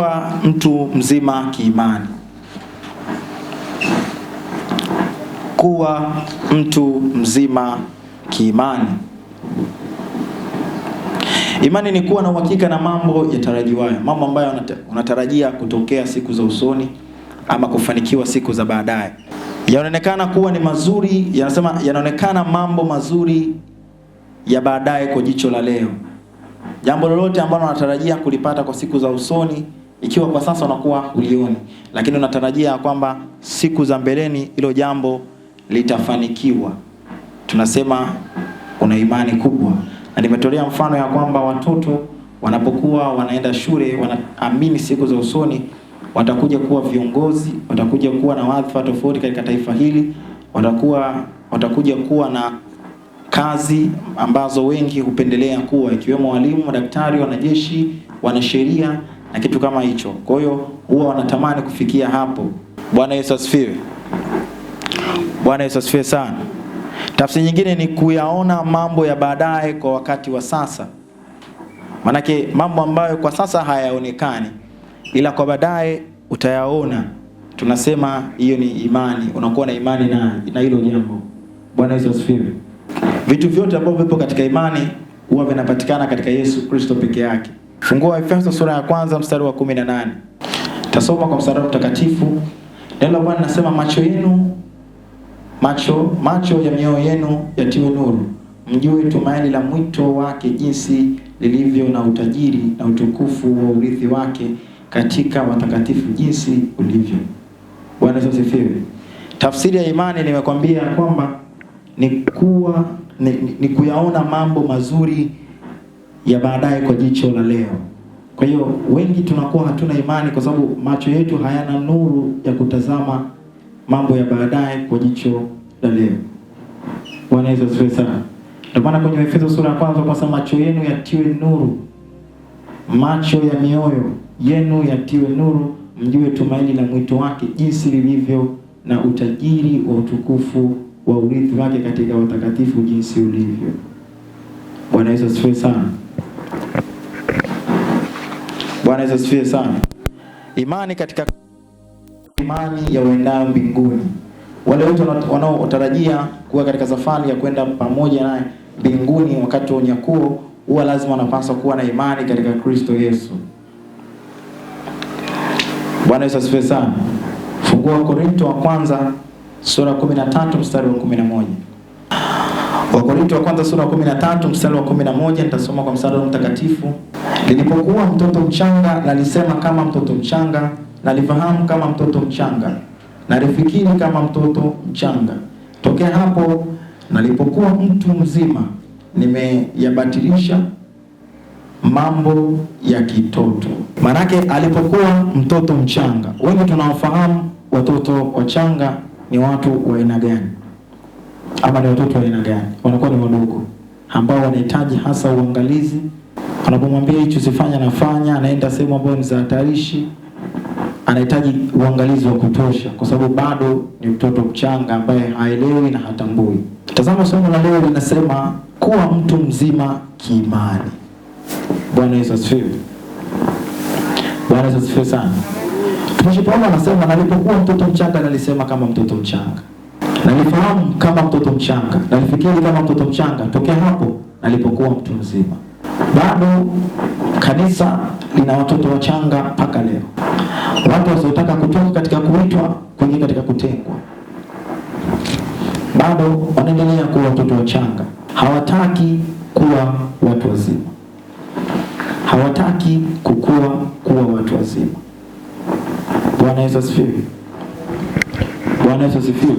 Kuwa mtu mzima kiimani. Kuwa mtu mzima kiimani. Imani ni kuwa na uhakika na mambo yatarajiwayo, mambo ambayo unatarajia kutokea siku za usoni ama kufanikiwa siku za baadaye. Yanaonekana kuwa ni mazuri, yanaonekana mambo mazuri ya baadaye kwa jicho la leo. Jambo lolote ambalo unatarajia kulipata kwa siku za usoni, ikiwa kwa sasa unakuwa hulioni, lakini unatarajia kwamba siku za mbeleni hilo jambo litafanikiwa, tunasema una imani kubwa. Na nimetolea mfano ya kwamba watoto wanapokuwa wanaenda shule, wanaamini siku za usoni watakuja kuwa viongozi, watakuja kuwa na wadhifa tofauti katika taifa hili, watakuja kuwa na kazi ambazo wengi hupendelea kuwa, ikiwemo walimu, madaktari, wanajeshi, wanasheria na kitu kama hicho. Kwa hiyo huwa wanatamani kufikia hapo. Bwana Yesu asifiwe. Bwana Yesu asifiwe sana. Tafsiri nyingine ni kuyaona mambo ya baadaye kwa wakati wa sasa. Manake mambo ambayo kwa sasa hayaonekani ila kwa baadaye utayaona. Tunasema hiyo ni imani. Unakuwa na imani na hilo jambo. Bwana Yesu asifiwe. Vitu vyote ambavyo vipo katika imani huwa vinapatikana katika Yesu Kristo peke yake. Fungua Efeso sura ya 1 mstari wa 18. Tasoma kwa mstari mtakatifu. Neno la Bwana linasema macho ya mioyo yenu yatiwe nuru, mjue tumaini la mwito wake jinsi lilivyo na utajiri na utukufu wa urithi wake katika watakatifu jinsi ulivyo. Bwana Yesu asifiwe. Tafsiri ya imani nimekwambia kwamba ni kuyaona mambo mazuri ya baadaye kwa jicho la leo. Kwa hiyo wengi tunakuwa hatuna imani kwa sababu macho yetu hayana nuru ya kutazama mambo ya baadaye kwa jicho la leo. Bwana Yesu asifiwe sana. Ndio maana kwenye Efeso sura ya 1 kwa sababu macho yenu yatiwe nuru, macho ya mioyo yenu yatiwe nuru, mjue tumaini la mwito wake jinsi lilivyo na utajiri wa utukufu wa urithi wake katika watakatifu jinsi ulivyo. Bwana Yesu asifiwe sana. Bwana Yesu asifiwe sana. Imani katika imani ya uendao mbinguni. Wale wote wanaotarajia kuwa katika safari ya kwenda pamoja naye mbinguni wakati wa unyakuo, huwa lazima wanapaswa kuwa na imani katika Kristo Yesu. Bwana Yesu asifiwe sana. Fungua Wakorintho wa kwanza sura 13 mstari wa 11. Wakorintho wa kwanza sura 13 mstari wa 11, nitasoma kwa mstari mtakatifu. Nilipokuwa mtoto mchanga nalisema kama mtoto mchanga, nalifahamu kama mtoto mchanga, nalifikiri kama mtoto mchanga. Tokea hapo nalipokuwa mtu mzima nimeyabatilisha mambo ya kitoto. Manake alipokuwa mtoto mchanga. Wengi tunawafahamu watoto wachanga ni watu wa aina gani? Ama ni watoto wa aina gani? Wanakuwa ni wadogo ambao wanahitaji hasa uangalizi. Anapomwambia hicho usifanye anafanya, anaenda sehemu ambayo ni za hatarishi. Anahitaji uangalizi wa kutosha kwa sababu bado ni mtoto mchanga ambaye haelewi na hatambui. Tazama somo la leo linasema kuwa mtu mzima kiimani. Bwana Yesu asifiwe. Bwana Yesu asifiwe sana. Mtumishi Paulo anasema nalipokuwa mtoto mchanga nalisema kama mtoto mchanga, nalifahamu kama mtoto mchanga, nalifikiri kama mtoto mchanga. Tokea hapo nalipokuwa mtu mzima. Bado kanisa lina watoto wachanga mpaka leo. Watu wasiotaka kutoka katika kuitwa kuingia katika kutengwa, bado wanaendelea kuwa watoto wachanga. Hawataki kuwa watu wazima, hawataki kuwa watu wazima. Bwana Yesu asifiwe. Bwana Yesu asifiwe.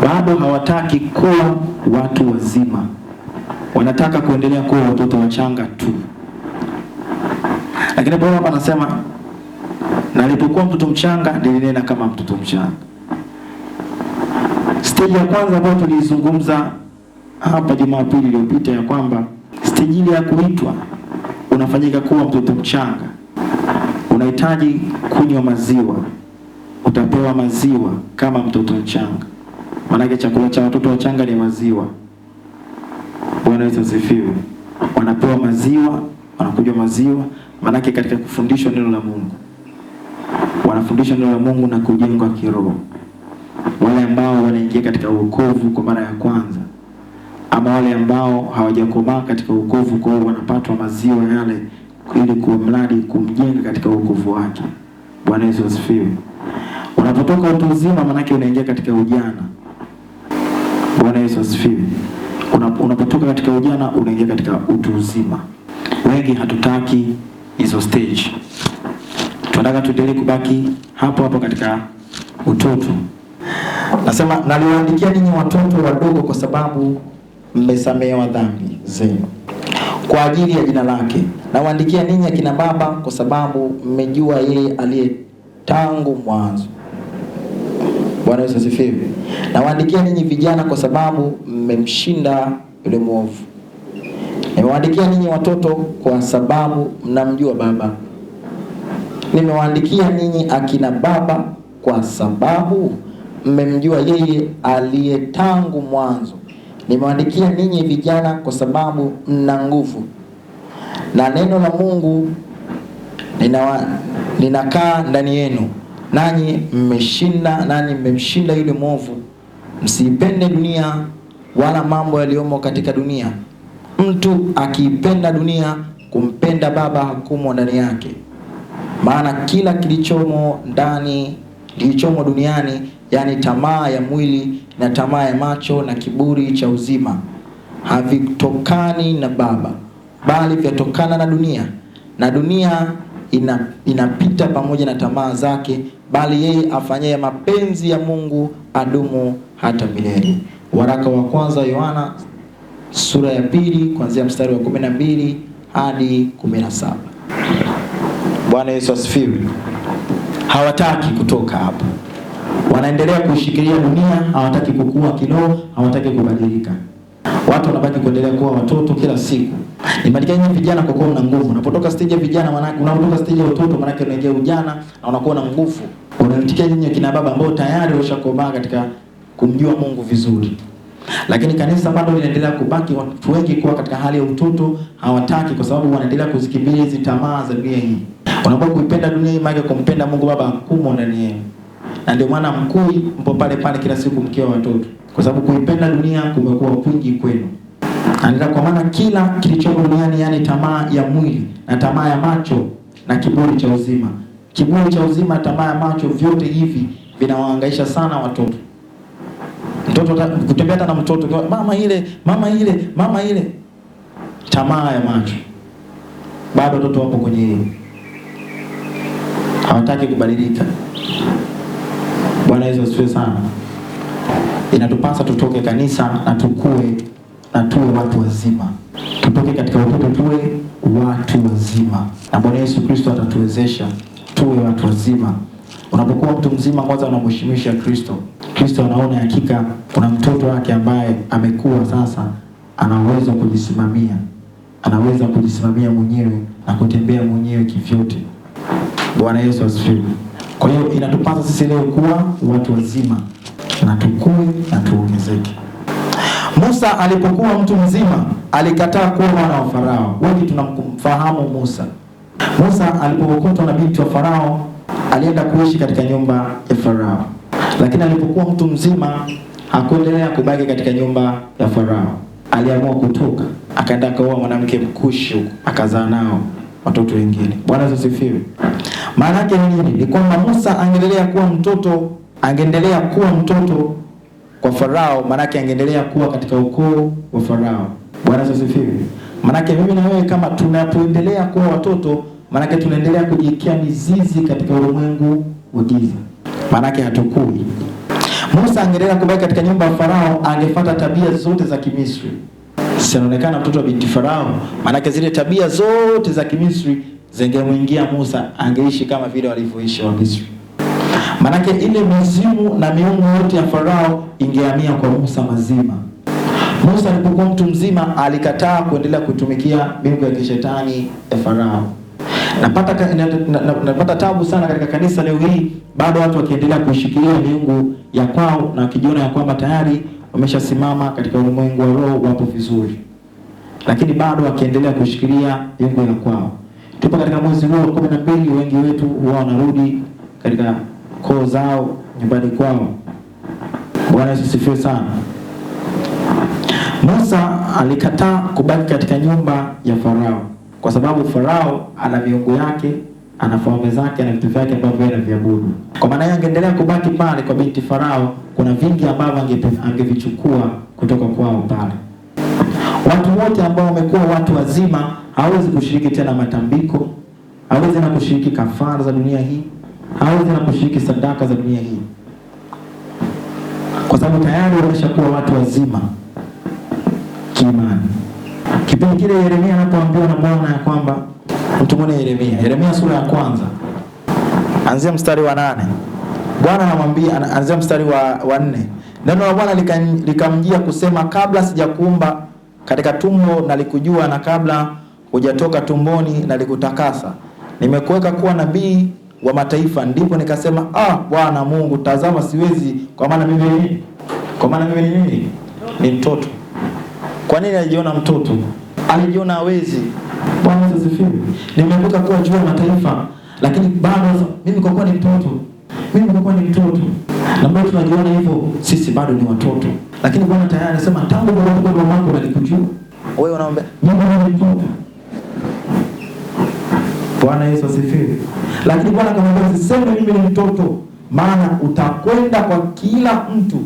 Bado hawataki kuwa watu wazima, wanataka kuendelea kuwa watoto wachanga tu. Lakini Paulo hapa anasema nalipokuwa mtoto mchanga nilinena kama mtoto mchanga. Stage ya kwanza ambayo tulizungumza hapa Jumapili iliyopita ya kwamba stage ile ya kuitwa unafanyika kuwa mtoto mchanga. Unahitaji kunywa maziwa, utapewa maziwa kama mtoto mchanga. Maana chakula cha watoto wachanga ni maziwa. Bwana Yesu asifiwe. Wanapewa maziwa wanakunywa maziwa, manake katika kufundishwa neno la Mungu. Wanafundishwa neno la Mungu na kujengwa kiroho. Wale ambao wanaingia katika wokovu kwa mara ya kwanza, ama wale ambao hawajakomaa katika wokovu, kwa hiyo wanapatwa maziwa yale ili kumradi kumjenga katika wokovu wake. Bwana Yesu asifiwe. Unapotoka utu uzima, manake unaingia katika ujana. Bwana Yesu asifiwe. Unapotoka katika ujana unaingia katika utu uzima. Wengi hatutaki hizo stage. Tunataka tuendelee kubaki hapo hapo katika utoto. Nasema, naliwaandikia ninyi watoto wadogo kwa sababu mmesamehewa dhambi zenu kwa ajili ya jina lake. Nawaandikia ninyi akina baba kwa sababu mmejua yeye aliye tangu mwanzo. Bwana Yesu asifiwe. Nawaandikia ninyi vijana kwa sababu mmemshinda yule mwovu. Nimewaandikia ninyi watoto kwa sababu mnamjua baba. Nimewaandikia ninyi akina baba kwa sababu mmemjua yeye aliye tangu mwanzo. Nimewaandikia ninyi vijana kwa sababu mna nguvu, na neno la Mungu linakaa ndani yenu, nanyi mmemshinda yule mwovu. Msiipende dunia wala mambo yaliyomo katika dunia. Mtu akiipenda dunia, kumpenda baba hakumo ndani yake. Maana kila kilichomo duniani, yani tamaa ya mwili na tamaa ya macho na kiburi cha uzima, havitokani na baba, bali vyatokana na dunia. Na dunia inapita pamoja na tamaa zake, bali yeye afanyaye mapenzi ya Mungu adumu hata milele. Waraka wa kwanza Yohana sura ya 2 kuanzia mstari wa 12 hadi 17. Bwana Yesu asifiwe. Hawataki kutoka hapo. Wanaendelea kushikilia dunia, hawataki kukua kiroho, hawataki kubadilika. Watu wanabaki kuendelea kuwa watoto kila siku. Nimeandika nyinyi vijana kwa kuwa mna nguvu. Unapotoka stage ya vijana, maana unapotoka stage ya utoto, maana unaingia ujana na unakuwa na nguvu. Unaitikia nyinyi kina baba ambao tayari washakomaa katika kumjua Mungu vizuri. Lakini kanisa bado linaendelea kubaki watu wengi kuwa katika hali ya utoto, hawataki kwa sababu wanaendelea kuzikimbilia hizi tamaa za dunia hii. Unapokuwa kuipenda dunia hii, maana kumpenda Mungu Baba hakumo ndani yenu. Na ndio maana mkui mpo pale pale kila siku mkiwa watoto, kwa sababu kuipenda dunia kumekuwa kwingi kwenu. Na kwa maana kila kilichomo duniani, yani tamaa ya mwili na tamaa ya macho na kiburi cha uzima. Kiburi cha uzima, tamaa ya macho, vyote hivi vinawahangaisha sana watoto. Mtoto kutembea na mtoto kwa mama ile tamaa ya macho. Bado watoto wapo kwenye hiyo. Hawataki kubadilika. Bwana Yesu asifiwe sana. Inatupasa tutoke kanisa na tukue na tuwe watu wazima. Tutoke katika utoto tuwe watu wazima. Na Bwana Yesu Kristo atatuwezesha tuwe watu wazima. Unapokuwa mtu mzima, kwanza unamheshimisha Kristo. Kristo anaona hakika kuna mtoto wake ambaye amekuwa sasa, anaweza kujisimamia. Anaweza kujisimamia mwenyewe na kutembea mwenyewe kivyote. Bwana Yesu asifiwe. Kwa hiyo inatupasa sisi leo kuwa watu wazima na tukue na tuongezeke. Musa alipokuwa mtu mzima alikataa kuwa mwana wa Farao. Wengi tunamfahamu Musa. Musa alipokutwa na binti wa Farao alienda kuishi katika nyumba ya Farao. Lakini alipokuwa mtu mzima hakuendelea kubaki katika nyumba ya Farao. Aliamua kutoka, akaenda akaoa mwanamke Mkushi, akazaa nao watoto wengine. Bwana Yesu asifiwe. Maana yake ni nini? Ni kwamba Musa angeendelea kuwa mtoto kwa Farao, maana yake angeendelea kuwa katika ukoo wa Farao. Bwana Yesu asifiwe. Maana yake mimi na wewe kama tunapoendelea kuwa watoto, maana yake tunaendelea kujikia mizizi katika ulimwengu wa giza. Maana yake hatukui. Musa angeendelea kubaki katika nyumba ya Farao, angefuata tabia zote za Kimisri. Sinaonekana mtoto wa binti Farao, maana yake zile tabia zote za Kimisri zingemwingia Musa, angeishi kama vile walivyoishi wa Misri. Maana yake ile mizimu na miungu yote ya Farao ingehamia kwa Musa mazima. Musa alipokuwa mtu mzima alikataa kuendelea kutumikia miungu ya kishetani ya Farao. Napata tabu sana katika kanisa leo hii, bado watu wakiendelea kushikilia miungu ya kwao na wakijiona ya kwamba tayari wameshasimama katika ulimwengu wa roho, wapo vizuri. lakini bado akiendelea kushikilia yungu la kwao. Tupo katika mwezi huu wa 12, wengi wetu huwa wanarudi katika koo zao, nyumbani kwao. Bwana Yesu asifiwe sana. Musa alikataa kubaki katika nyumba ya Farao kwa sababu Farao ana miungu yake, ana falme zake na vitu vyake ambavyo anaviabudu. Kwa maana yeye angeendelea kubaki pale kwa binti Farao, kuna vingi ambavyo angevichukua kutoka kwao pale. Watu wote ambao wamekuwa watu wazima hawezi kushiriki tena matambiko, hawezi na kushiriki kafara za dunia hii, hawezi na kushiriki sadaka za dunia hii, kwa sababu tayari wameshakuwa watu wazima kiimani. Kipindi kile Yeremia anapoambiwa na Bwana ya kwamba, mtumone Yeremia sura ya kwanza anzia mstari wa 8. Bwana anamwambia, anzia mstari wa 4. Neno la Bwana likamjia kusema, kabla sijakuumba katika tumbo nalikujua, na kabla hujatoka tumboni nalikutakasa. Nimekuweka kuwa nabii wa mataifa. Ndipo nikasema, Bwana Mungu, tazama siwezi, kwa maana mimi ni nini? Ni mtoto. Kwa nini alijiona mtoto? Alijiona hawezi. Bwana asifiwe. Nimekuweka kuwa juu ya mataifa, lakini bado mimi kwa kuwa ni mtoto. Na bado tunajiona hivyo, sisi bado ni watoto. Lakini Bwana tayari anasema, tangu kwa mama nalikujua. Wewe unaomba mimi ni mtoto. Bwana Yesu asifiwe. Lakini Bwana akamwambia, usiseme mimi ni mtoto, maana utakwenda kwa kila mtu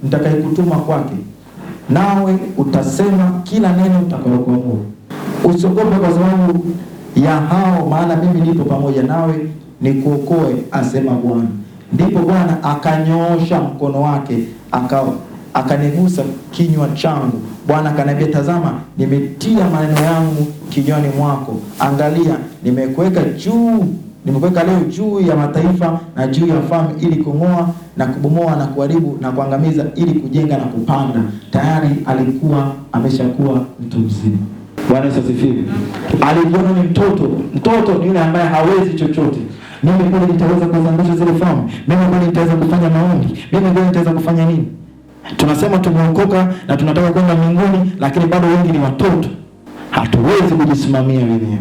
nitakayekutuma kwake, nawe utasema kila neno utakalokuamuru. Usiogope kwa sababu ya hao, maana mimi nipo pamoja nawe nikuokoe, asema Bwana. Ndipo Bwana akanyoosha mkono wake akanigusa kinywa changu. Bwana akaniambia, tazama, nimetia maneno yangu kinywani mwako. Angalia, nimekuweka leo juu ya mataifa na juu ya falme, ili kung'oa na kubomoa na kuharibu na kuangamiza, ili kujenga na kupanda. Tayari alikuwa ameshakuwa mtu mzima. Bwana Yesu asifiwe. Alijiona ni mtoto. Mtoto ni yule ambaye hawezi chochote. Mimi kweli nitaweza kuangusha zile falme? Mimi kweli nitaweza kufanya maombi? Mimi kweli nitaweza kufanya nini? Tunasema tumeokoka na tunataka kwenda mbinguni, lakini bado wengi ni watoto. Hatuwezi kujisimamia wenyewe.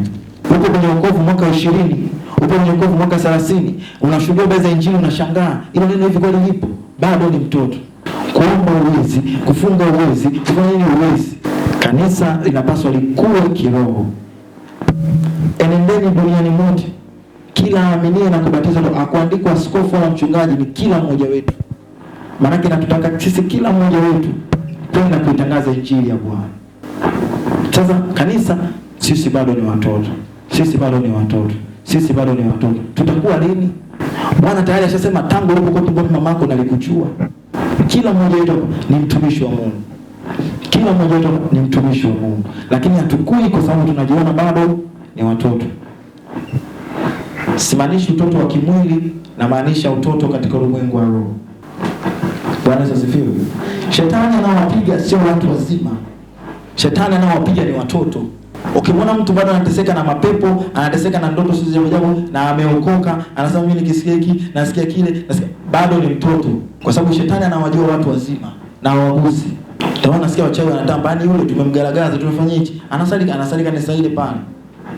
Uko kwenye wokovu mwaka 20, uko kwenye wokovu mwaka 30, unashuhudia beza injili, unashangaa ile neno hivi kweli lipo? Bado ni mtoto. Kuomba uwezi, kufunga uwezi, kufanya nini uwezi. Kanisa linapaswa likue kiroho. Enendeni duniani mote, kila aaminie na kubatizwa. Akuandikwa askofu wala mchungaji, ni kila mmoja wetu. Maana tunataka sisi kila mmoja wetu kwenda kuitangaza injili ya Bwana. Sasa kanisa, sisi bado ni watoto. Tutakuwa lini? Bwana tayari ashasema, tangu ulipokuwa tumboni mamako nalikujua. Kila mmoja wetu ni mtumishi wa Mungu. Lakini hatukui kwa sababu tunajiona bado ni watoto. Simaanishi utoto wa kimwili, na maanisha utoto katika ulimwengu wa roho. Bwana Yesu asifiwe. Shetani anawapiga sio watu wazima. Shetani anawapiga ni watoto. Ukimwona mtu bado anateseka na mapepo, anateseka na ndoto sio ajabu, na ameokoka, anasema mimi nikisikia hiki, nasikia kile, bado ni mtoto. Kwa sababu shetani anawajua watu wazima na waaguzi. Tawana nasikia wachawi wanatambani, yule tumemgaragaza, tumefanya hichi, anasali kanisa ile pale.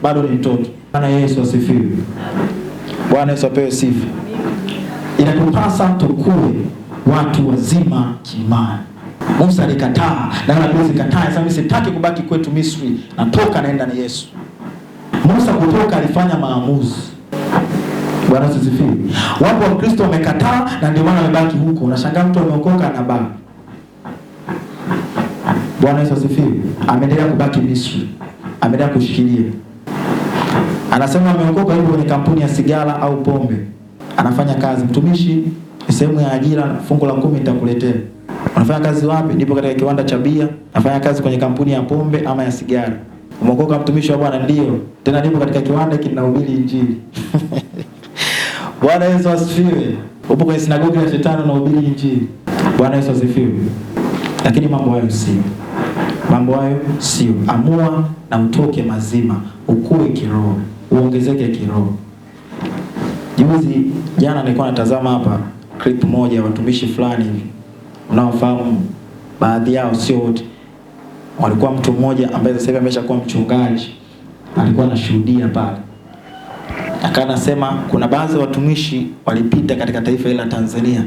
Bado ni mtoto. Bwana Yesu asifiwe. Bwana Yesu apewe sifa. Inatupasa tukue watu wazima kiimani. Musa alikataa, na hatuwezi kataa. Sasa mimi sitaki kubaki kwetu Misri, natoka naenda na Yesu. Musa kutoka alifanya maamuzi. Bwana asifiwe. Wapo wa Kristo wamekataa na ndio maana wamebaki huko. Unashangaa mtu ameokoka na baba. Bwana Yesu asifiwe. Ameendelea kubaki Misri. Ameendelea kushikilia. Anasema ameokoka yuko kwenye kampuni ya sigara au pombe. Anafanya kazi, mtumishi, sehemu ya ajira, fungu la 10 nitakuletea. Unafanya kazi wapi? Ndipo katika kiwanda cha bia. Nafanya kazi kwenye kampuni ya pombe ama ya sigara. Umeokoka mtumishi wa Bwana? Ndio. Tena ndipo katika kiwanda kinahubiri injili. Bwana Yesu asifiwe. Upo kwenye sinagogi la shetani na unahubiri injili. Bwana Yesu asifiwe. Lakini mambo hayo sio. Amua na utoke mazima, ukue kiroho, uongezeke kiroho. Jana nilikuwa natazama hapa clip moja ya watumishi fulani hivi. Unaofahamu baadhi yao, sio wote. walikuwa mtu mmoja ambaye sasa hivi ameshakuwa mchungaji, alikuwa anashuhudia pale. Akanasema kuna baadhi ya watumishi walipita katika taifa hili la Tanzania,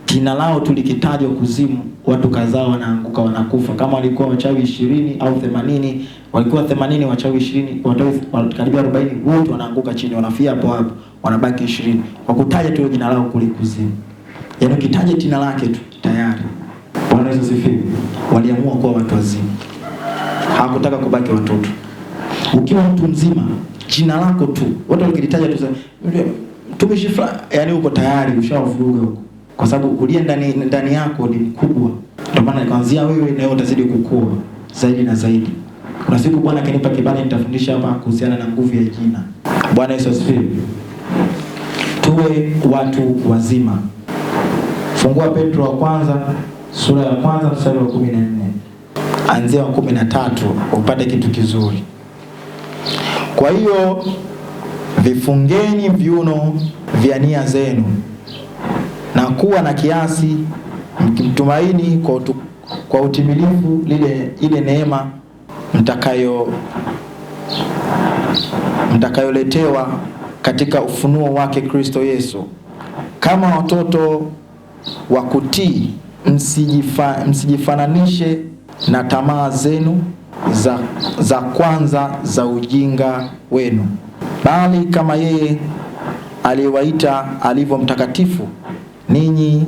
jina lao tulikitajwa kuzimu, watu kadhaa wanaanguka wanakufa. Kama walikuwa wachawi 20 au 80, walikuwa 80 wachawi 20, wachawi karibia 40 wote wanaanguka chini, wanafia hapo hapo, wanabaki 20 kwa kutaja tu jina lao kule kuzimu. Yaani ukitaja jina lake tu tayari. Bwana Yesu asifiwe. Waliamua kuwa watu wazima, hawakutaka kubaki watoto. Ukiwa mtu mzima, jina lako tu watu wakilitaja tu mtumishi fulani, yani uko tayari ushawavuruga huko, kwa sababu ulie ndani yako ni mkubwa. Ndio maana kuanzia wewe leo utazidi kukua zaidi na zaidi. Kuna siku Bwana akinipa kibali nitafundisha hapa kuhusiana na nguvu ya jina. Bwana Yesu asifiwe. Tuwe watu wazima. Fungua Petro wa kwanza sura ya kwanza mstari wa 14. Anzia wa 13 upate kitu kizuri. Kwa hiyo vifungeni viuno vya nia zenu na kuwa na kiasi, mkimtumaini kwa utimilifu ile neema mtakayoletewa katika ufunuo wake Kristo Yesu. Kama watoto wa kutii, msijifananishe na tamaa zenu za kwanza za ujinga wenu, bali kama yeye aliyewaita alivyo mtakatifu, ninyi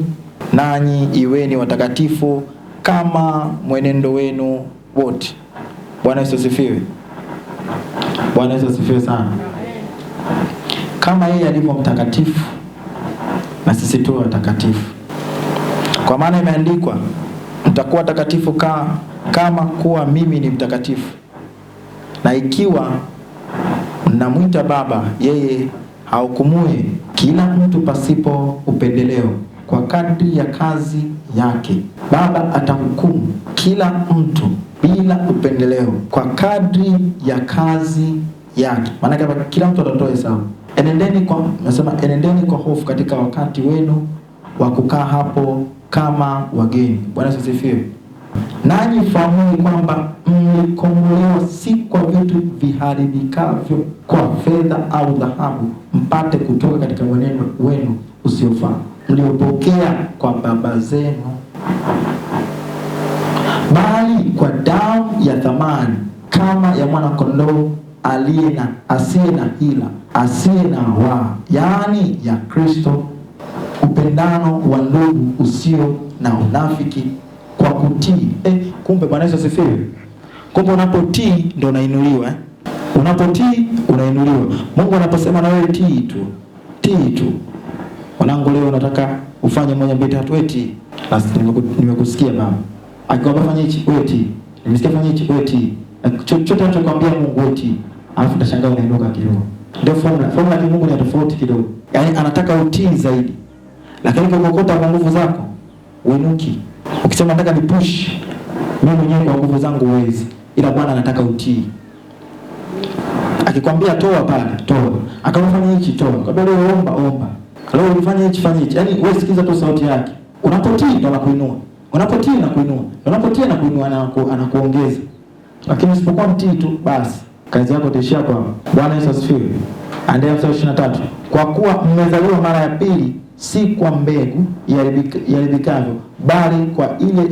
nanyi iweni watakatifu kama mwenendo wenu wote. Bwana Yesu asifiwe. Bwana Yesu asifiwe sana. Kama yeye alivyo mtakatifu, na sisi tuwe watakatifu. Kwa maana imeandikwa, mtakuwa watakatifu kama kuwa mimi ni mtakatifu. Na ikiwa mnamwita Baba yeye hahukumui kila mtu pasipo upendeleo kwa kadri ya kazi yake, Baba atahukumu kila mtu bila upendeleo kwa kadri ya kazi yake. Maana kama kila mtu atatoa hesabu. Enendeni kwa hofu katika wakati wenu wa kukaa hapo kama wageni. Bwana asifiwe. Nanyi fahamuni kwamba mlikombolewa si kwa vitu viharibikavyo, kwa fedha au dhahabu, mpate kutoka katika mwenendo wenu usiofaa mliopokea kwa baba zenu, bali kwa damu ya thamani kama ya mwana kondoo asiye na hila, asiye na waa, yaani ya Kristo, upendano wa ndugu usio na unafiki kwa kutii. Kumbe Bwana Yesu asifiwe. Kumbe unapotii ndio unainuliwa. Unapotii unainuliwa. Mungu anaposema na wewe tii tu. Tii tu. Wanangu leo nataka ufanye 1 2 3 wewe tii. Basi nimekusikia baba. Akikwambia fanya hichi wewe tii. Nimesikia fanya hichi wewe tii. Chochote anachokuambia Mungu wewe tii. Alafu utashangaa unainuka kiroho. Ndio formula ya Mungu ni tofauti kidogo. Yaani anataka utii zaidi. Lakini ukikokota kwa nguvu zako uinuki. Ukisema nataka ni push, mimi mwenyewe kwa nguvu zangu huwezi. Ila Bwana anataka utii. Akikwambia toa pale, toa. Akamfanya hichi, toa. Akamwambia leo omba. Leo ulifanya hichi, fanya hichi. Yaani wewe sikiza tu sauti yake. Unapotii ndo anakuinua. Unapotii na kuinua. Unapotii na kuinua anakuongeza. Lakini usipokuwa mtii tu basi kazi yako itaishia kwa. Bwana Yesu asifiwe. Andea 23. Kwa kuwa mmezaliwa mara ya pili, si kwa mbegu iharibikavyo, bali kwa ile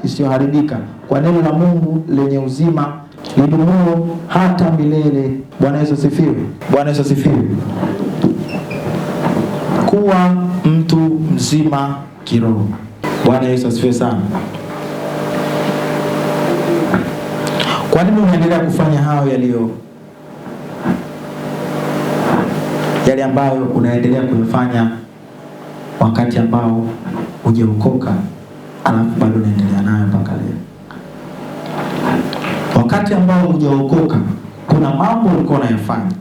isiyoharibika, kwa neno la Mungu lenye uzima lidumuo hata milele. Bwana Yesu asifiwe. Bwana Yesu asifiwe. Kuwa mtu mzima kiroho. Bwana Yesu asifiwe sana. Kwa nini unaendelea kufanya hayo yale ambayo unaendelea kuyafanya wakati ambao hujaokoka, alafu bado unaendelea nayo mpaka leo? Wakati ambao hujaokoka kuna mambo ulikuwa unayafanya.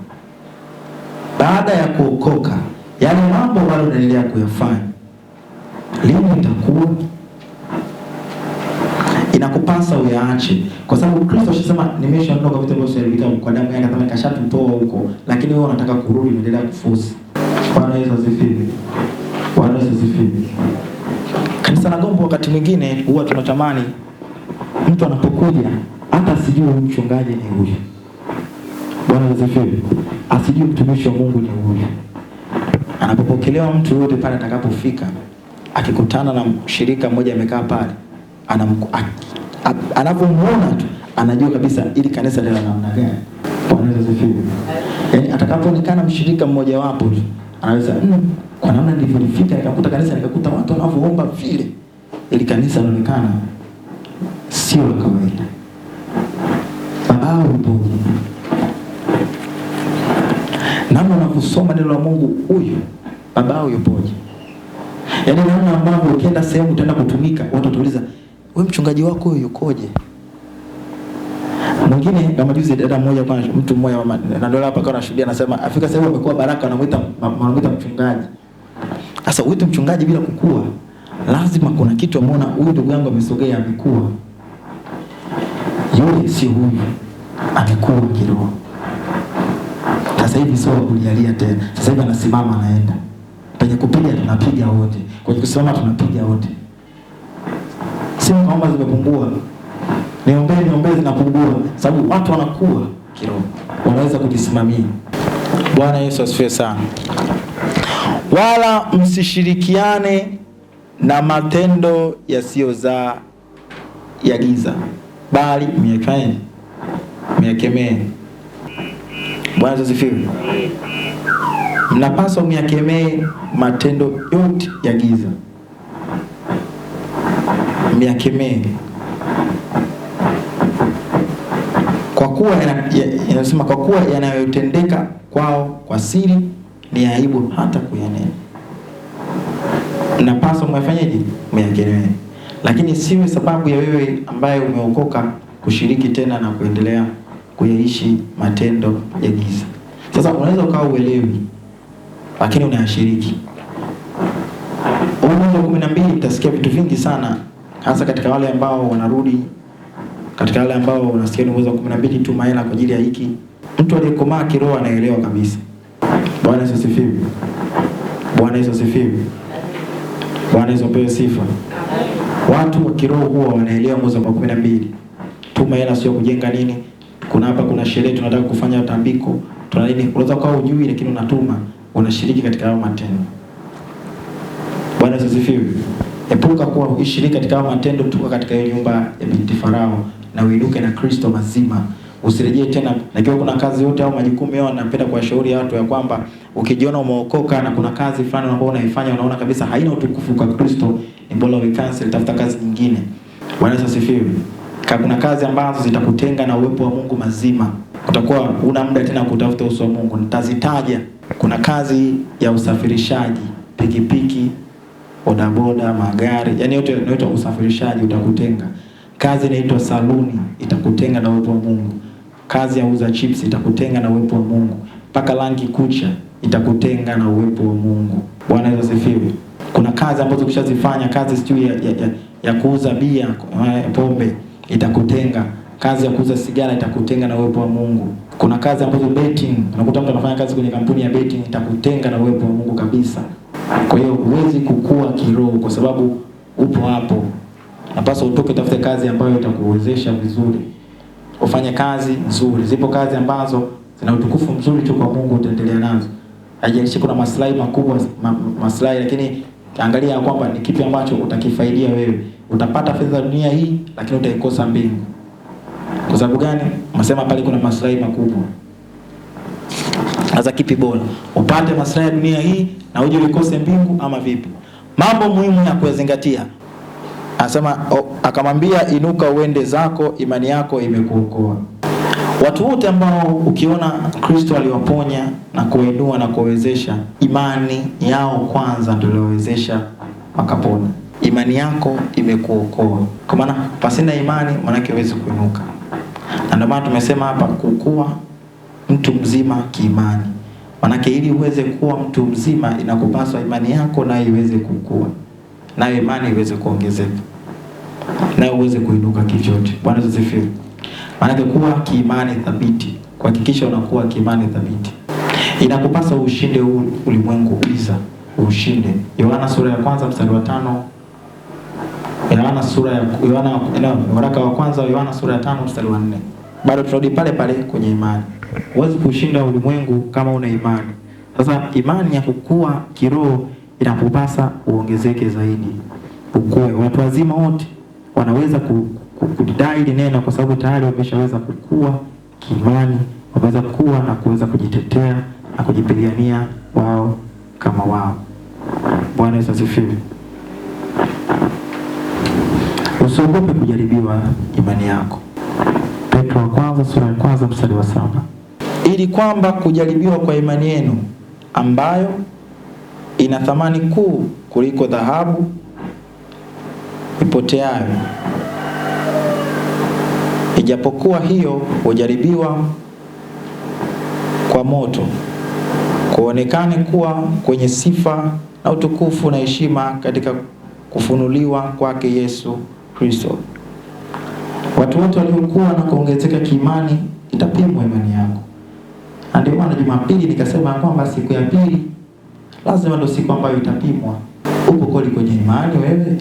Baada ya kuokoka yale mambo bado unaendelea kuyafanya. Lini itakuwa? Inakupasa uyaache, kwa sababu Kristo alisema nimeshaondoka vitu vyote vilivyoharibika kwa damu yake, kama kashatutoa huko, lakini wewe unataka kurudi, unaendelea kufusi. Bwana Yesu asifiwe. Bwana Yesu asifiwe. Kanisa la Gombo wakati mwingine huwa tunatamani mtu anapokuja hata asijue mchungaji ni huyu. Bwana asifiwe. Asijue mtumishi wa Mungu ni huyu. Anapopokelewa mtu yote pale atakapofika, akikutana na mshirika mmoja amekaa pale, anapomuona tu anajua kabisa ili kanisa lina namna gani. Bwana asifiwe. Yaani atakapoonekana mshirika mmoja wapo tu, anaweza kwa namna nilivyofika nikakuta kanisa, nikakuta watu wanavyoomba vile, ili kanisa linaonekana sio la kawaida. Babao yupoje? Namna unaposoma neno la Mungu, huyu babao yupoje? Yaani namna ambavyo ukienda sehemu utaenda kutumika, watu watauliza, wewe mchungaji wako huyu yukoje? Mwingine kama juzi dada mmoja, kwa mtu mmoja na ndio hapa kwa anashuhudia, anasema afika sehemu amekuwa baraka, wanamuita mchungaji. Sasa huyu mchungaji bila kukua, lazima kuna kitu ameona huyu ndugu yangu amesogea, amekua. Yule si huyu, amekua kiroho. Sasa hivi sio kulialia tena. Sasa hivi anasimama anaenda. Penye kupiga tunapiga wote. Kwenye kusimama tunapiga wote. Simu kama zimepungua. Niombe zinapungua, sababu watu wanakuwa kiroho. Wanaweza kujisimamia. Bwana Yesu asifiwe sana. Wala msishirikiane na matendo yasiyozaa ya giza, bali myakemee. Bwana asifiwe. Mnapaswa myakemee matendo yote ya giza. Myakemee. Kwa kuwa inasema kwa kuwa yanayotendeka kwao kwa siri ni aibu hata kuyanena. Mnapaswa mwafanyaje? Myakemee. Lakini siwe sababu ya wewe ambaye umeokoka kushiriki tena na kuendelea kuyaishi matendo ya giza. Sasa unaweza ukawa uelewi, lakini unayashiriki. Mwanzo 12 utasikia vitu vingi sana, hasa katika wale ambao wanarudi, katika wale ambao unasikia ni Mwanzo 12 tu maana kwa ajili ya hiki. Mtu aliyekomaa kiroho anaelewa kabisa. Bwana Yesu asifiwe. Bwana Yesu asifiwe. Bwana Yesu apewe sifa. Watu wa kiroho huwa wanaelewa Mwanzo 12. Tuma hela sio kujenga nini. Kuna hapa kuna sherehe tunataka kufanya tambiko. Tuna nini? Unaweza kuwa hujui lakini unatuma, unashiriki katika hayo matendo. Bwana Yesu asifiwe. Epuka kuwa ushiriki katika hayo matendo, tuka katika hiyo nyumba ya binti Farao na uinuke na Kristo mazima. Usirejee tena. Na kiwa kuna kazi yote au majukumu yao, napenda kuwashauri watu ya kwamba ukijiona umeokoka na kuna kazi fulani ambayo unaifanya unaona kabisa haina utukufu kwa Kristo, ni bora uikansel, tafuta kazi nyingine. Bwana Yesu asifiwe. Kuna kazi ambazo zitakutenga na uwepo wa Mungu mazima. Utakuwa una muda tena kutafuta uso wa Mungu. Nitazitaja. Kuna kazi ya usafirishaji, pikipiki, bodaboda, magari, yani yote inaitwa usafirishaji, utakutenga. Kazi inaitwa saluni, itakutenga na uwepo wa Mungu. Kazi ya uza chips itakutenga na uwepo wa Mungu. Paka rangi kucha itakutenga na uwepo wa Mungu. Bwana Yesu asifiwe. Kuna kazi ambazo ukishazifanya, kazi sijui ya kuuza bia, pombe, itakutenga. Kazi ya kuuza sigara itakutenga na uwepo wa Mungu. Kuna kazi ambazo betting, unakuta mtu anafanya kazi kwenye kampuni ya betting, itakutenga na uwepo wa Mungu kabisa. Kwa hiyo huwezi kukua kiroho kwa sababu upo hapo. Napaswa utoke tafute kazi ambayo itakuwezesha vizuri. Ufanye kazi nzuri. Zipo kazi ambazo zina utukufu mzuri tu kwa Mungu, utaendelea nazo. Haijalishi kuna maslahi makubwa, maslahi, lakini angalia kwamba ni kipi ambacho utakifaidia wewe. Utapata fedha dunia hii lakini utaikosa mbingu. Kwa sababu gani? Msema pale kuna maslahi makubwa. Sasa kipi bora? Upate maslahi ya dunia hii na uje ukose mbingu ama vipi? Mambo muhimu ya kuzingatia. Anasema akamwambia, inuka uende zako, imani yako imekuokoa. Watu wote ambao ukiona Kristo aliwaponya na kuinua na kuwezesha, imani yao kwanza ndio iliwezesha wakapona. Imani yako imekuokoa. Kwa maana pasina imani manake huwezi kuinuka. Na ndio maana tumesema hapa kukua mtu mzima kiimani. Manake ili uweze kuwa mtu mzima inakupaswa imani yako nayo iweze kukua. Nayo imani iweze kuongezeka. Na uweze kuinuka kivyyote. Bwana asifiwe. Manake kuwa kiimani thabiti, kuhakikisha unakuwa kiimani thabiti. Inakupasa ushinde ulimwengu giza, ushinde. Yohana sura ya 1 mstari wa 5 Waraka wa kwanza wa Yohana sura ya 5 mstari wa 4. Bado tunarudi pale pale kwenye imani. Huwezi kushinda ulimwengu kama una imani. Sasa imani ya kukua kiroho inakupasa uongezeke zaidi. Ukue. Watu wazima wote wanaweza kudai hili neno kwa sababu tayari wameshaweza kukua kiimani, wameweza kukua na kuweza kujitetea na kujipigania wao kama wao. Bwana Yesu asifiwe. Usiogope kujaribiwa imani yako. Petro wa kwanza sura ya kwanza mstari wa 7. Ili kwamba kujaribiwa kwa imani yenu ambayo ina thamani kuu kuliko dhahabu ipoteayo, ijapokuwa hiyo hujaribiwa kwa moto, kuonekane kuwa kwenye sifa na utukufu na heshima katika kufunuliwa kwake Yesu Kristo. Watu wote waliokuwa na kuongezeka kiimani itapimwa imani yako. Ndio maana Jumapili nikasema kwamba siku ya pili lazima ndio siku ambayo itapimwa. Upo kweli kwenye imani wewe?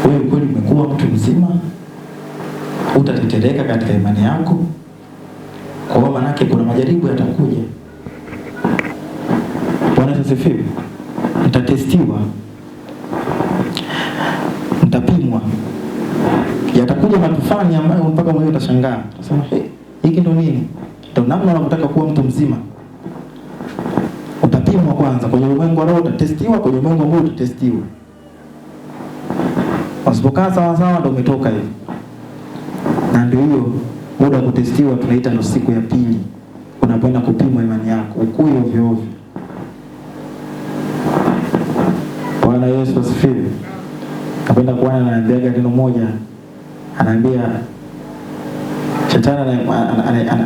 Wewe kweli umekuwa mtu mzima? Utatetereka katika imani yako? Kwa maana yake kuna majaribu yatakuja. Bwana asifiwe. Mtatestiwa. Mtapimwa. Yatakuja matufani ambayo mpaka mwenyewe utashangaa. Utasema, hiki ndo nini? Ndio namna unataka kuwa mtu mzima. Utapimwa kwanza kwenye ulimwengu wa roho, utatestiwa kwenye ulimwengu wa mwili, utatestiwa. Usipokaa sawa sawa ndio umetoka hivi. Na ndio hiyo muda wa kutestiwa tunaita ndo siku ya pili. Unapoenda kupimwa imani yako, ukue ovyo ovyo. Bwana Yesu asifiwe. Napenda kuona anaambia neno moja. Anaambia shetani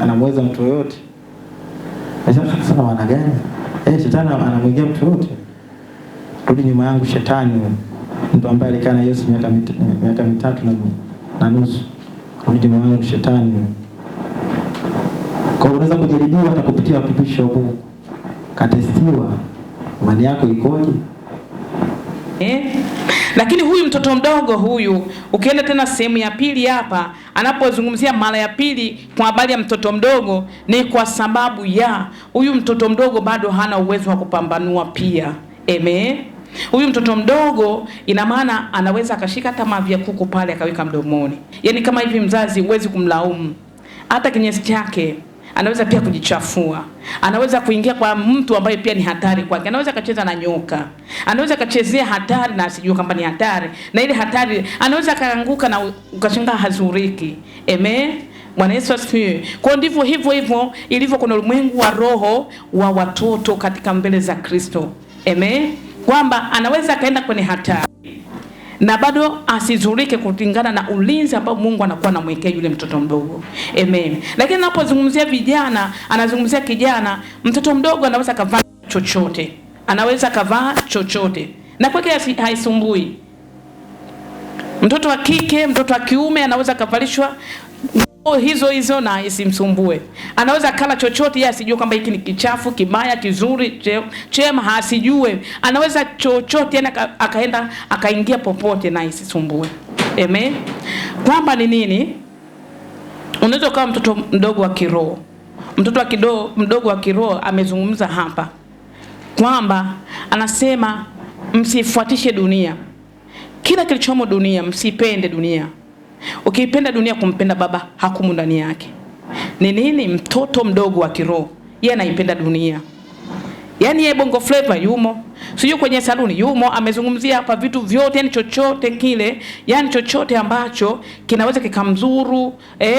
anamweza mtu yote. Sasa wana gani? Shetani anamwingia mtu yote. Rudi nyuma yangu shetani, mtu ambaye alikaa na Yesu miaka 3 na nusu. Rudi nyuma yangu shetani. Kwa unaweza kujaribiwa hata kupitia upipisho wa Mungu. Katestiwa. Imani yako ikoje? Lakini huyu mtoto mdogo huyu, ukienda tena sehemu ya pili hapa, anapozungumzia mara ya pili kwa habari ya mtoto mdogo, ni kwa sababu ya huyu mtoto mdogo bado hana uwezo wa kupambanua pia. Amen. Huyu mtoto mdogo ina maana anaweza akashika hata mavi ya kuku pale akaweka mdomoni. Yaani kama hivi mzazi huwezi kumlaumu. Hata kinyesi chake anaweza pia kujichafua. Anaweza kuingia kwa mtu ambaye pia ni hatari kwake. Anaweza kacheza na nyoka. Anaweza kachezea hatari na asijue kwamba ni hatari. Na ile hatari anaweza kaanguka na ukashangaa hazuriki. Amen. Bwana Yesu asifiwe. Kwa ndivyo hivyo ilivyo kuna ulimwengu wa roho wa watoto katika mbele za Kristo. Amen. Kwamba anaweza kaenda kwenye hatari na bado asizurike kulingana na ulinzi ambao Mungu anakuwa anamwekea yule mtoto mdogo. Amen. Lakini anapozungumzia vijana, anazungumzia kijana, mtoto mdogo anaweza kavaa chochote. Anaweza kavaa chochote. Na kwake haisumbui. Mtoto wa kike, mtoto wa kiume anaweza kavalishwa hizo na isimsumbue. Anaweza kala chochote yeye asijue kwamba hiki ni kichafu, kibaya, kizuri, chema hasijue. Anaweza chochote yani akaenda akaingia popote na isisumbue. Amen. Kwamba ni nini? Unaweza kama mtoto mdogo wa kiroho. Mtoto wa mdogo wa kiroho amezungumza hapa kwamba anasema msifuatishe dunia. Kila kilichomo dunia, msipende dunia. Ukipenda dunia kumpenda baba hakumu ndani yake. Ni nini? Mtoto mdogo wa kiroho yeye anaipenda dunia. Yaani yeye bongo flavor yumo, sio kwenye saluni yumo, amezungumzia hapa vitu vyote, yani chochote kile, yani chochote ambacho kinaweza kikamzuru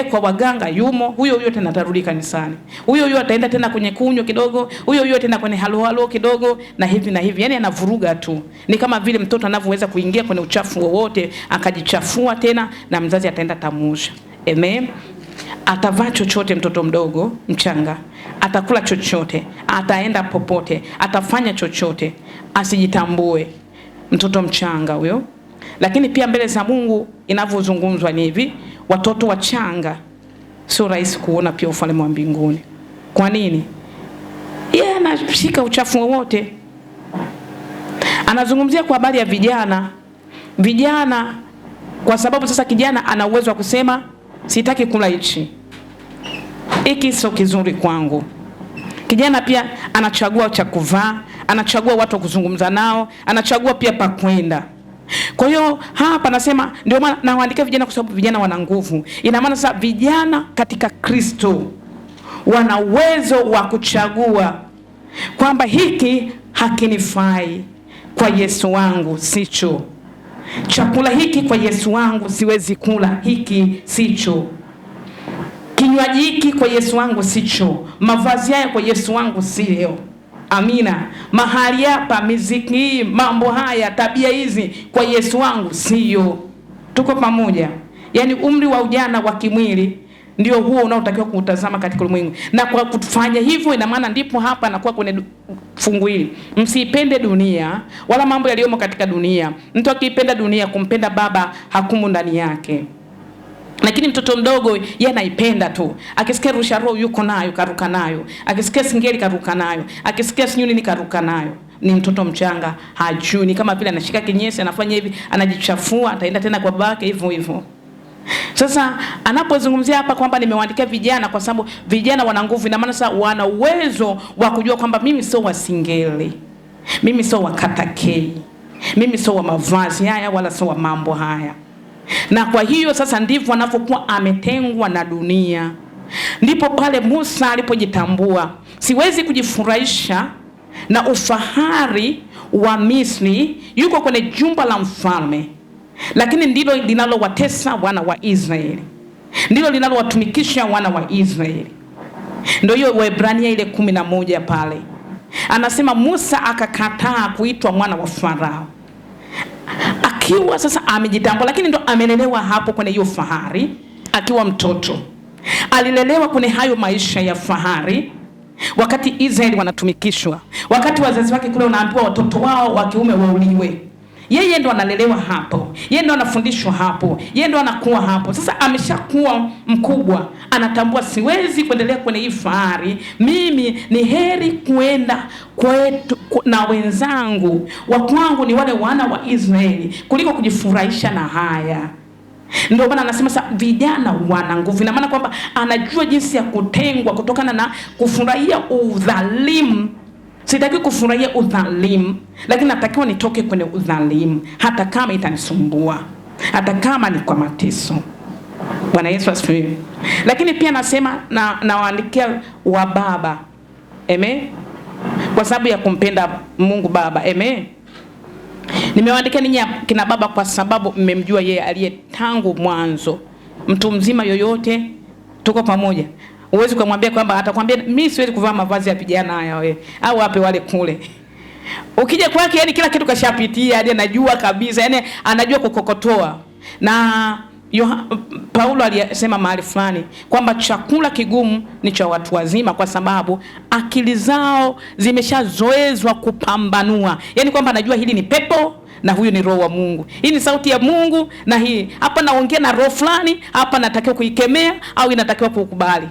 kwa waganga yumo. Huyo tena atarudi kanisani. Huyo ataenda tena kwenye kunywa kidogo, huyo tena kwenye halo kidogo na hivi. Yani anavuruga tu. Ni kama vile mtoto anavyoweza kuingia kwenye uchafu wowote akajichafua tena na mzazi ataenda tamusha. Amen. Atavaa chochote mtoto mdogo mchanga, atakula chochote, ataenda popote, atafanya chochote, asijitambue mtoto mchanga huyo. Lakini pia mbele za Mungu inavyozungumzwa ni hivi, watoto wachanga sio rahisi kuona pia ufalme wa mbinguni. Kwa nini? Yeye anashika uchafu wote. Anazungumzia kwa habari ya vijana. vijana, kwa sababu sasa kijana ana uwezo wa kusema sitaki kula hichi, hiki sio kizuri kwangu. Kijana pia anachagua cha kuvaa, anachagua watu wa kuzungumza nao, anachagua pia pa kwenda. Kwa hiyo hapa nasema, ndio maana nawaandikia vijana, kwa sababu vijana wana nguvu. Ina maana sasa vijana katika Kristo wana uwezo wa kuchagua kwamba hiki hakinifai, kwa Yesu wangu sicho. Chakula hiki kwa Yesu wangu siwezi kula, hiki sicho. Kinywaji hiki kwa Yesu wangu sicho. Mavazi haya kwa Yesu wangu sio. Amina. Mahali hapa, muziki hii, mambo haya, tabia hizi kwa Yesu wangu sio. Tuko pamoja? Yaani umri wa ujana wa kimwili ndio huo unaotakiwa kuutazama katika ulimwengu. Na kwa kufanya hivyo, ina maana ndipo hapa anakuwa kwenye fungu hili. Msipende dunia wala mambo yaliyomo katika dunia. Mtu akipenda dunia, kumpenda Baba hakumu ndani yake. Lakini mtoto mdogo yeye anaipenda tu. Akisikia rusha roho yuko nayo, karuka nayo. Akisikia singeli karuka nayo. Akisikia sinyuni ni karuka nayo. Ni mtoto mchanga, hajui. Ni kama vile anashika kinyesi, anafanya hivi, anajichafua, ataenda tena kwa babake hivyo hivyo. Sasa anapozungumzia hapa kwamba nimewaandikia vijana kwa sababu vijana wana nguvu, ina maana sasa wana uwezo wa kujua kwamba mimi sio wa singeli, mimi sio wa katakei, mimi sio wa mavazi haya wala sio wa mambo haya. Na kwa hiyo sasa ndivyo anapokuwa ametengwa na dunia. Ndipo pale Musa alipojitambua, siwezi kujifurahisha na ufahari wa Misri, yuko kwenye jumba la mfalme. Lakini ndilo linalowatesa wana wa Israeli, ndilo linalowatumikisha wana wa Israeli. Ndio hiyo Waebrania ile 11 pale anasema Musa akakataa kuitwa mwana wa Farao, akiwa sasa amejitambua. Lakini ndo amelelewa hapo kwenye hiyo fahari. Akiwa mtoto alilelewa kwenye hayo maisha ya fahari, wakati Israeli wanatumikishwa, wakati wazazi wake kule wanaambiwa watoto wao wa kiume wauliwe. Yeye ndo analelewa hapo, yeye ndo anafundishwa hapo, yeye ndo anakuwa hapo. Sasa ameshakuwa mkubwa, anatambua siwezi kuendelea kwenye hii fahari. Mimi ni heri kuenda kwetu na wenzangu wa kwangu, ni wale wana wa Israeli, kuliko kujifurahisha na haya. Ndio maana anasema sasa vijana wana nguvu. Ina maana kwamba anajua jinsi ya kutengwa kutokana na kufurahia udhalimu. Sitaki kufurahia udhalimu, lakini natakiwa nitoke kwenye udhalimu, hata kama itanisumbua, hata kama ni kwa mateso. Bwana Yesu asifiwe. Lakini pia nasema nawaandikia wa baba. Amen. Kwa sababu ya kumpenda Mungu Baba. Amen. Nimewaandikia ninyi kina baba kwa sababu mmemjua yeye aliye tangu mwanzo. Mtu mzima yoyote, tuko pamoja. Uwezi kumwambia kwamba atakwambia mimi siwezi kuvaa mavazi ya vijana haya wewe, au wape wale kule. Ukija kwake, yani kila kitu kashapitia, yani anajua kabisa, yani anajua kukokotoa. Na Paulo alisema mahali fulani kwamba chakula kigumu ni cha watu wazima, kwa sababu akili zao zimeshazoezwa kupambanua. Yani kwamba anajua hili ni pepo na huyu ni roho wa Mungu. Hii ni sauti ya Mungu na hii hapa naongea na roho fulani, hapa natakiwa kuikemea au inatakiwa kukubali.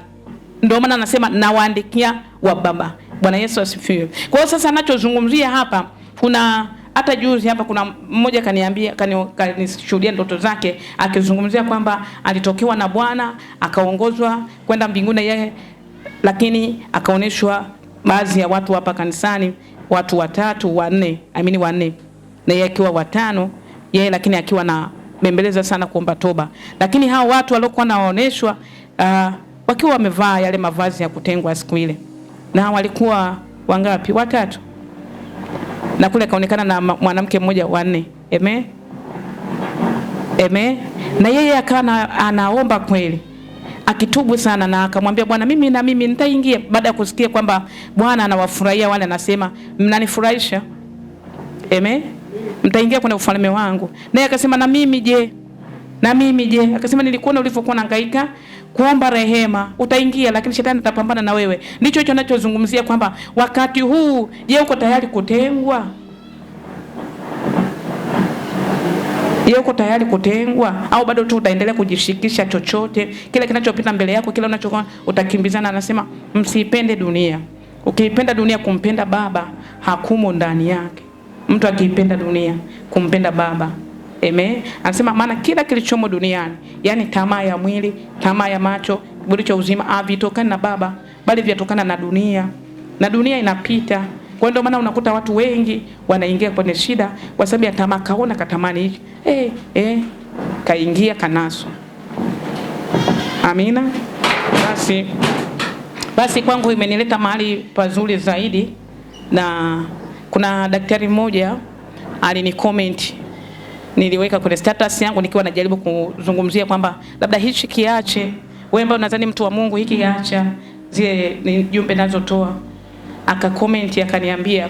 Ndio maana anasema nawaandikia wa baba. Bwana Yesu asifiwe. Kwa hiyo sasa anachozungumzia hapa, kuna hata juzi hapa kuna mmoja kaniambia, kanishuhudia ndoto zake akizungumzia kwamba alitokewa na Bwana akaongozwa kwenda mbinguni yeye, lakini akaoneshwa baadhi ya watu hapa kanisani, watu 3, 4, wanne, na yeye akiwa watano, yeye lakini akiwa na bembeleza sana kuomba toba. Lakini hao watu waliokuwa naoneshwa wakiwa wamevaa yale mavazi ya kutengwa siku ile. Na walikuwa wangapi? 3. Na kule kaonekana na mwanamke mmoja 4. Amen. Amen. Na yeye akawa anaomba kweli, akitubu sana, na akamwambia Bwana, mimi nitaingia. Baada ya kusikia kwamba Bwana anawafurahia wale, anasema mnanifurahisha. Amen. Mtaingia kwenye ufalme wangu. Naye akasema na mimi je? Akasema nilikuona ulivyokuwa unahangaika kuomba rehema, utaingia, lakini shetani atapambana na wewe. Ndicho hicho ninachozungumzia kwamba wakati huu, je, uko tayari kutengwa? Je, uko tayari kutengwa au bado tu utaendelea kujishikisha chochote kile kinachopita mbele yako, kile unachokuwa utakimbizana? Anasema msipende dunia. Ukiipenda dunia, kumpenda Baba hakumo ndani yake. Mtu akiipenda dunia, kumpenda Baba Amen. Anasema maana kila kilichomo duniani, yani tamaa ya mwili, tamaa ya macho, kiburi cha uzima, havitokani na Baba, bali vyatokana na dunia. Na dunia inapita. Kwa ndio maana unakuta watu wengi wanaingia kwenye shida kwa sababu ya tamaa, kaona katamani hiki. Kaingia kanaso. Amina. Basi kwangu imenileta mahali pazuri zaidi, na kuna daktari mmoja alinicomment, niliweka kwenye status yangu nikiwa najaribu kuzungumzia kwamba labda hichi kiache, wewe ambao unadhani mtu wa Mungu, hiki acha, zile ni jumbe nazotoa. Akacomment akaniambia,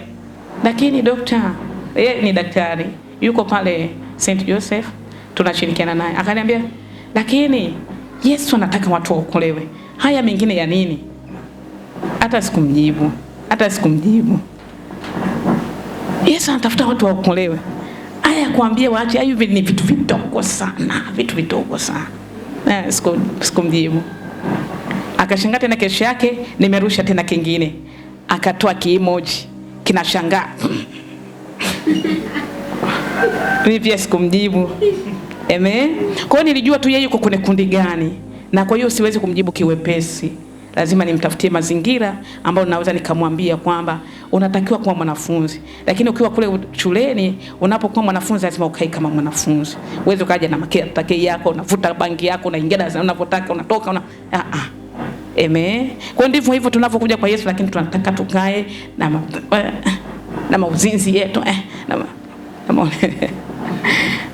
lakini dokta, yeye ni daktari, yuko pale St. Joseph, tunashirikiana naye. Akaniambia, lakini Yesu anataka watu waokolewe, haya mengine ya nini? Hata sikumjibu. Yesu anatafuta watu waokolewe, haya kuambia waache, hivi ni vitu vidogo sana. Sikumjibu. Akashangaa tena, kesho yake nimerusha tena kingine, akatoa kiemoji kinashangaa. Mimi pia sikumjibu. Amen. Kwa hiyo nilijua tu yeye yuko kwenye kundi gani, na kwa hiyo siwezi kumjibu kiwepesi. Lazima nimtafutie mazingira ambayo naweza nikamwambia kwamba unatakiwa kuwa mwanafunzi. Lakini ukiwa kule shuleni, unapokuwa mwanafunzi lazima ukae kama mwanafunzi. Uweze kaja na makete yako, unavuta bangi yako, unaingia darasani unapotaka, unatoka Amen. Kwa ndivyo hivyo tunavyokuja kwa Yesu, lakini tunataka tukae na mauzinzi yetu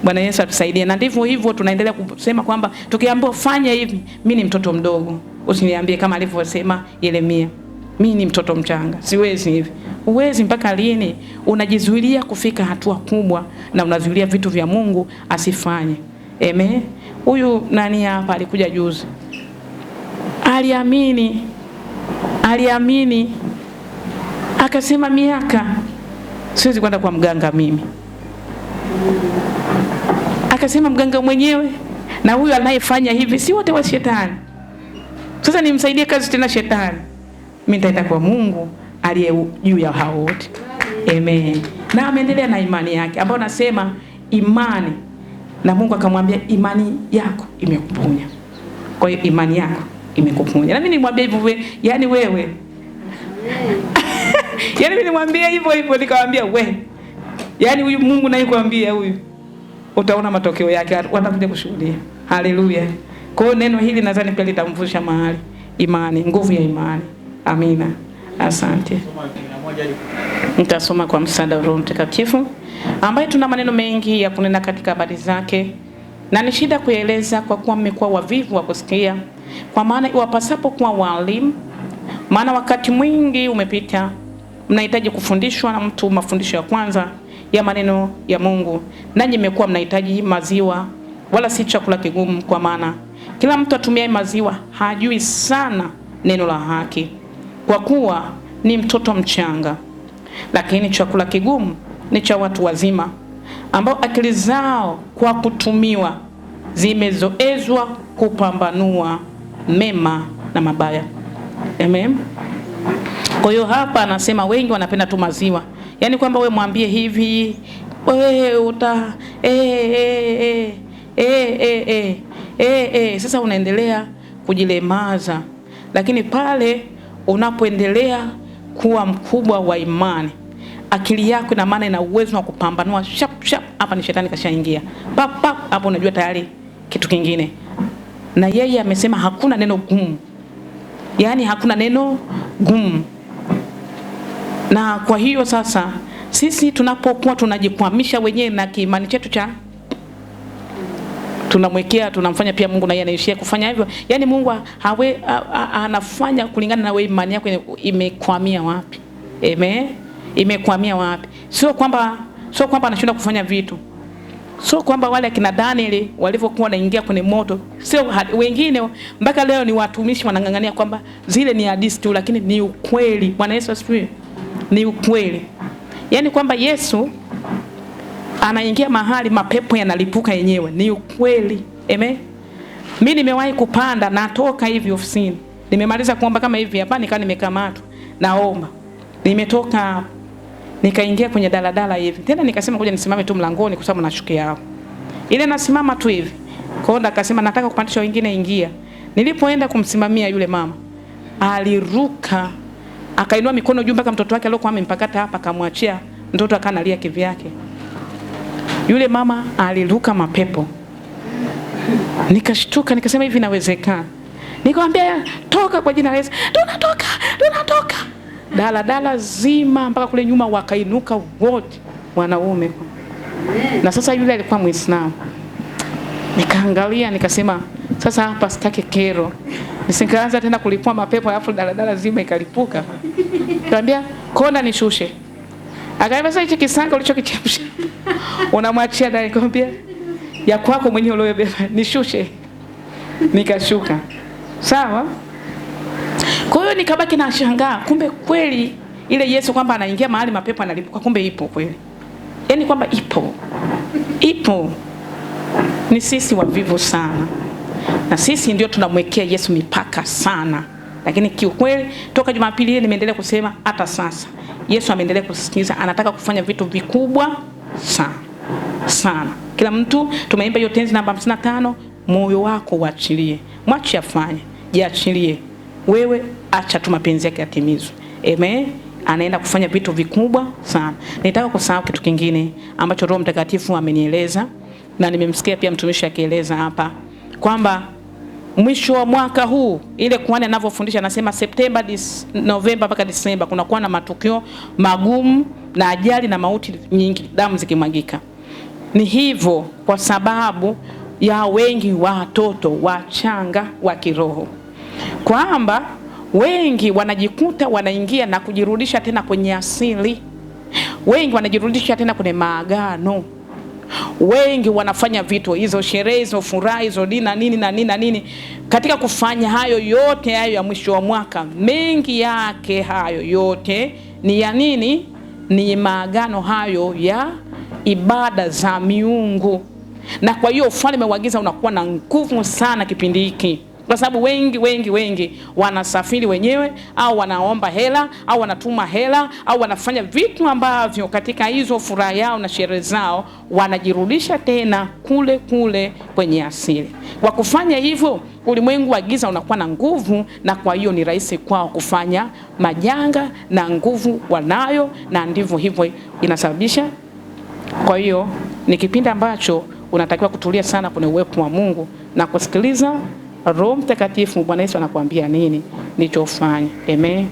Bwana Yesu atusaidie. Na ndivyo hivyo tunaendelea kusema kwamba tukiambiwa fanya hivi, mimi ni mtoto mdogo, usiniambie kama alivyosema Yeremia, mimi ni mtoto mchanga, siwezi hivi. Uwezi mpaka lini? Unajizuilia kufika hatua kubwa na unazuilia vitu vya Mungu asifanye. Amen. Huyu nani hapa alikuja juzi, aliamini akasema miaka siwezi kwenda kwa mganga mimi. Akasema mganga mwenyewe na huyu anayefanya hivi si wote wa shetani. Sasa nimsaidie kazi tena shetani? Mimi nitaenda kwa Mungu aliye juu ya hao wote. Amen. Na ameendelea na imani yake, ambayo nasema imani, na Mungu akamwambia imani yako imekuponya. Kwa hiyo imani yako imekuponya. Na mimi nimwambia hivyo, yani wewe yani mimi nimwambia hivyo nikamwambia wewe, yani huyu Mungu naye kuambia huyu, utaona matokeo yake, watakuja kushuhudia. Haleluya. Kwa hiyo neno hili nadhani pia litamvusha mahali imani, nguvu ya imani. Amina. Asante. Nitasoma kwa msaada wa Roho Mtakatifu, ambaye tuna maneno mengi ya kunena katika habari zake, na ni shida kueleza kwa kuwa mmekuwa wavivu wa kusikia. Kwa maana iwapasapo kuwa walimu, maana wakati mwingi umepita, mnahitaji kufundishwa na mtu mafundisho ya kwanza ya maneno ya Mungu, nanyi mmekuwa mnahitaji maziwa wala si chakula kigumu, kwa maana kila mtu atumie maziwa hajui sana neno la haki, kwa kuwa ni mtoto mchanga. Lakini chakula kigumu ni cha watu wazima, ambao akili zao kwa kutumiwa zimezoezwa kupambanua mema na mabaya. Amen. Kwa hiyo hapa anasema wengi wanapenda tu maziwa. Yaani kwamba wewe mwambie hivi, wewe uta sasa unaendelea kujilemaza. Lakini pale unapoendelea kuwa mkubwa wa imani, akili yako ina maana ina uwezo wa kupambanua shap hapa ni shetani kashaingia. Pap hapo unajua tayari kitu kingine. Na yeye amesema hakuna neno gumu. Yaani hakuna neno gumu. Na kwa hiyo sasa sisi tunapokuwa tunajikwamisha wenyewe na kiimani chetu cha tunamwekea, tunamfanya pia Mungu na yeye anaishia kufanya hivyo. Yaani Mungu anafanya kulingana na wewe imani yako imekwamia wapi. Amen. Imekwamia wapi? Sio kwamba anashindwa kufanya vitu. Sio kwamba wale akina Daniel walivyokuwa wanaingia kwenye moto, sio wengine mpaka leo ni watumishi wanangangania kwamba zile ni hadithi tu, lakini ni ukweli. Bwana Yesu asifiwe. Ni ukweli. Yaani kwamba Yesu anaingia mahali mapepo yanalipuka yenyewe, ni ukweli. Amen. Mimi nimewahi kupanda, natoka hivi ofisini, nimemaliza kuomba kama hivi hapa, nikaa nimekamatwa naomba, nimetoka nikaingia kwenye daladala hivi tena, nikasema ngoja nisimame tu mlangoni kwa sababu nashukia hapo. Ile nasimama tu hivi. Kwa hiyo akasema nataka kupandisha wengine, ingia. Nilipoenda kumsimamia yule mama, aliruka akainua mikono juu mpaka mtoto wake aliyokuwa amempakata hapa akamwachia mtoto akanalia kivyake. Yule mama aliruka mapepo. Nikashtuka nikasema hivi inawezekana. Nikamwambia toka kwa jina la Yesu. Tunatoka. Dala zima mpaka kule nyuma wakainuka wote wanaume. Na sasa yule alikuwa Muislamu. Nikaangalia nikasema sasa hapa sitaki kero. Nisikaanza tena kulipua mapepo alafu dala zima ikalipuka. Nikamwambia kona nishushe. Akaambia sasa hichi kisanga ulichokichemsha unamwachia ndani. Nikamwambia ya kwako mwenyewe uliyobeba nishushe. Nikashuka. Sawa? Kwa hiyo nikabaki na shangaa, kumbe kweli ile Yesu kwamba anaingia mahali mapepo analipuka, kumbe ipo kweli. Yaani kwamba ipo. Ni sisi wavivu sana. Na sisi ndio tunamwekea Yesu mipaka sana. Lakini kiukweli toka Jumapili ile nimeendelea kusema hata sasa Yesu ameendelea kusisitiza anataka kufanya vitu vikubwa sana. Kila mtu tumeimba hiyo tenzi namba 55, moyo wako uachilie. Mwache afanye, jiachilie. Wewe acha tu mapenzi yake yatimizwe. Amen. Anaenda kufanya vitu vikubwa sana. Nitaka kusahau kitu kingine ambacho Roho Mtakatifu amenieleza na nimemsikia pia mtumishi akieleza hapa kwamba mwisho wa mwaka huu ile kuhani anavyofundisha anasema Septemba, Novemba mpaka Disemba kuna kuwa na matukio magumu na ajali na mauti nyingi, damu zikimwagika. Ni hivyo kwa sababu ya wengi watoto wachanga wa kiroho. Kwamba wengi wanajikuta wanaingia na kujirudisha tena kwenye asili. Wengi wanajirudisha tena kwenye maagano. Wengi wanafanya vitu hizo, sherehe hizo, furaha hizo, nini. Katika kufanya hayo yote ya mwisho wa mwaka, mengi yake hayo yote ni ya nini? Ni maagano hayo ya ibada za miungu. Na kwa hiyo ufalme wa giza unakuwa na nguvu sana kipindi hiki. Kwa sababu wengi wanasafiri wenyewe au wanaomba hela au wanatuma hela au wanafanya vitu ambavyo katika hizo furaha yao na sherehe zao wanajirudisha tena kule kwenye asili. Kwa kufanya hivyo ulimwengu wa giza unakuwa na nguvu, na kwa hiyo ni rahisi kwao kufanya majanga na nguvu wanayo, na ndivyo hivyo inasababisha. Kwa hiyo ni kipindi ambacho unatakiwa kutulia sana kwenye uwepo wa Mungu na kusikiliza Roho Mtakatifu Bwana Yesu anakuambia nini nichofanya. Amen.